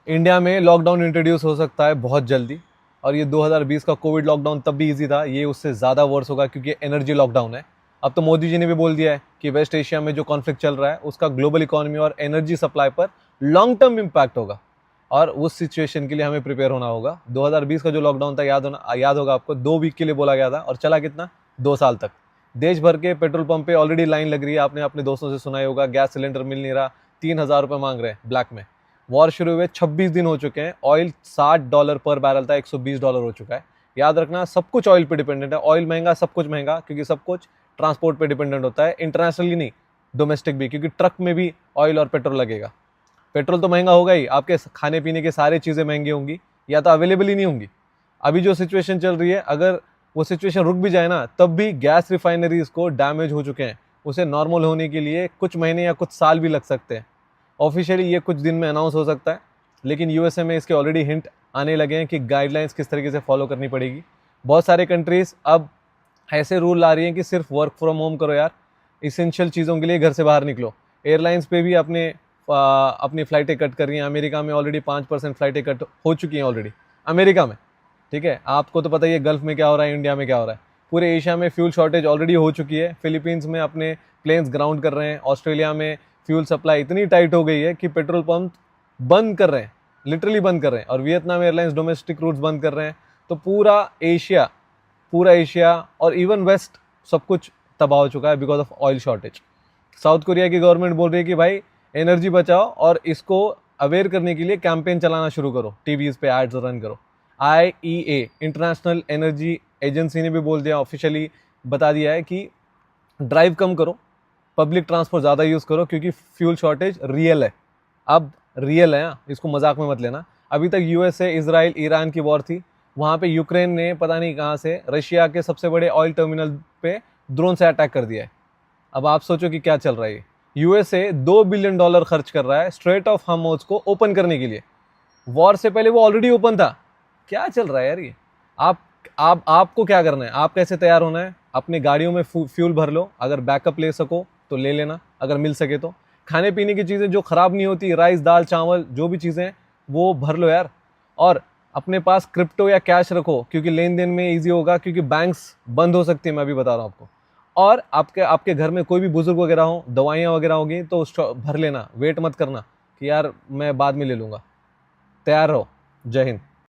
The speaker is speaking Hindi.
इंडिया में लॉकडाउन इंट्रोड्यूस हो सकता है बहुत जल्दी। और ये 2020 का कोविड लॉकडाउन तब भी इजी था, ये उससे ज़्यादा वर्स होगा क्योंकि एनर्जी लॉकडाउन है। अब तो मोदी जी ने भी बोल दिया है कि वेस्ट एशिया में जो कॉन्फ्लिक्ट चल रहा है उसका ग्लोबल इकोनॉमी और एनर्जी सप्लाई पर लॉन्ग टर्म इम्पैक्ट होगा और उस सिचुएशन के लिए हमें प्रिपेयर होना होगा। 2020 का जो लॉकडाउन था याद होगा आपको, 2 वीक के लिए बोला गया था और चला कितना, 2 साल तक। देश भर के पेट्रोल पंप पे ऑलरेडी लाइन लग रही है, आपने अपने दोस्तों से सुना ही होगा, गैस सिलेंडर मिल नहीं रहा, 3,000 रुपये मांग रहे हैं ब्लैक में। वॉर शुरू हुए 26 दिन हो चुके हैं, ऑयल $60 पर बैरल था, $120 हो चुका है। याद रखना, सब कुछ ऑयल पे डिपेंडेंट है, ऑयल महंगा सब कुछ महंगा, क्योंकि सब कुछ ट्रांसपोर्ट पे डिपेंडेंट होता है, इंटरनेशनली नहीं, डोमेस्टिक भी, क्योंकि ट्रक में भी ऑयल और पेट्रोल लगेगा। पेट्रोल तो महंगा होगा ही, आपके खाने पीने की सारी चीज़ें महंगी होंगी या तो अवेलेबल ही नहीं होंगी। अभी जो सिचुएशन चल रही है, अगर वो सिचुएशन रुक भी जाए ना, तब भी गैस रिफाइनरीज को डैमेज हो चुके हैं, उसे नॉर्मल होने के लिए कुछ महीने या कुछ साल भी लग सकते हैं। ऑफिशियली ये कुछ दिन में अनाउंस हो सकता है, लेकिन यूएसए में इसके ऑलरेडी हिंट आने लगे हैं कि गाइडलाइंस किस तरीके से फॉलो करनी पड़ेगी। बहुत सारे कंट्रीज अब ऐसे रूल ला रही हैं कि सिर्फ वर्क फ्रॉम होम करो यार, इसेंशियल चीज़ों के लिए घर से बाहर निकलो। एयरलाइंस पे भी अपनी फ़्लाइटें कट कर रही हैं। अमेरिका में ऑलरेडी 5% फ़्लाइटें कट हो चुकी हैं ऑलरेडी, अमेरिका में। ठीक है, आपको तो पता ही है गल्फ में क्या हो रहा है, इंडिया में क्या हो रहा है। पूरे एशिया में फ्यूल शॉर्टेज ऑलरेडी हो चुकी है। फिलीपींस में अपने प्लेन्स ग्राउंड कर रहे हैं। ऑस्ट्रेलिया में फ्यूल सप्लाई इतनी टाइट हो गई है कि पेट्रोल पंप बंद कर रहे हैं, लिटरली बंद कर रहे हैं। और वियतनाम एयरलाइंस डोमेस्टिक रूट्स बंद कर रहे हैं। तो पूरा एशिया और इवन वेस्ट सब कुछ तबाह हो चुका है because of oil shortage. South Korea की गवर्नमेंट बोल रही है कि भाई एनर्जी बचाओ और इसको अवेयर करने के लिए कैंपेन चलाना शुरू करो, टीवीज पे एड्स रन करो। IEA, इंटरनेशनल एनर्जी एजेंसी ने भी बोल दिया, ऑफिशियली बता दिया है कि ड्राइव कम करो, पब्लिक ट्रांसपोर्ट ज़्यादा यूज़ करो, क्योंकि फ्यूल शॉर्टेज रियल है। अब रियल है, इसको मजाक में मत लेना। अभी तक यूएसए, इजराइल, ईरान की वॉर थी, वहाँ पे यूक्रेन ने पता नहीं कहाँ से रशिया के सबसे बड़े ऑयल टर्मिनल पे ड्रोन से अटैक कर दिया है। अब आप सोचो कि क्या चल रहा है। यूएसए $2 बिलियन खर्च कर रहा है स्ट्रेट ऑफ हार्मुज को ओपन करने के लिए। वॉर से पहले वो ऑलरेडी ओपन था। क्या चल रहा है यार ये। आपको क्या करना है, आप कैसे तैयार होना है, अपनी गाड़ियों में फ्यूल भर लो, अगर बैकअप ले सको तो ले लेना, अगर मिल सके तो। खाने पीने की चीज़ें जो ख़राब नहीं होती, राइस दाल चावल जो भी चीज़ें हैं वो भर लो यार। और अपने पास क्रिप्टो या कैश रखो, क्योंकि लेन देन में ईजी होगा, क्योंकि बैंक्स बंद हो सकती है, मैं अभी बता रहा हूँ आपको। और आपके घर में कोई भी बुजुर्ग वगैरह हो, दवाइयाँ वगैरह होगी तो भर लेना, वेट मत करना कि यार मैं बाद में ले लूँगा। तैयार रहो। जय हिंद।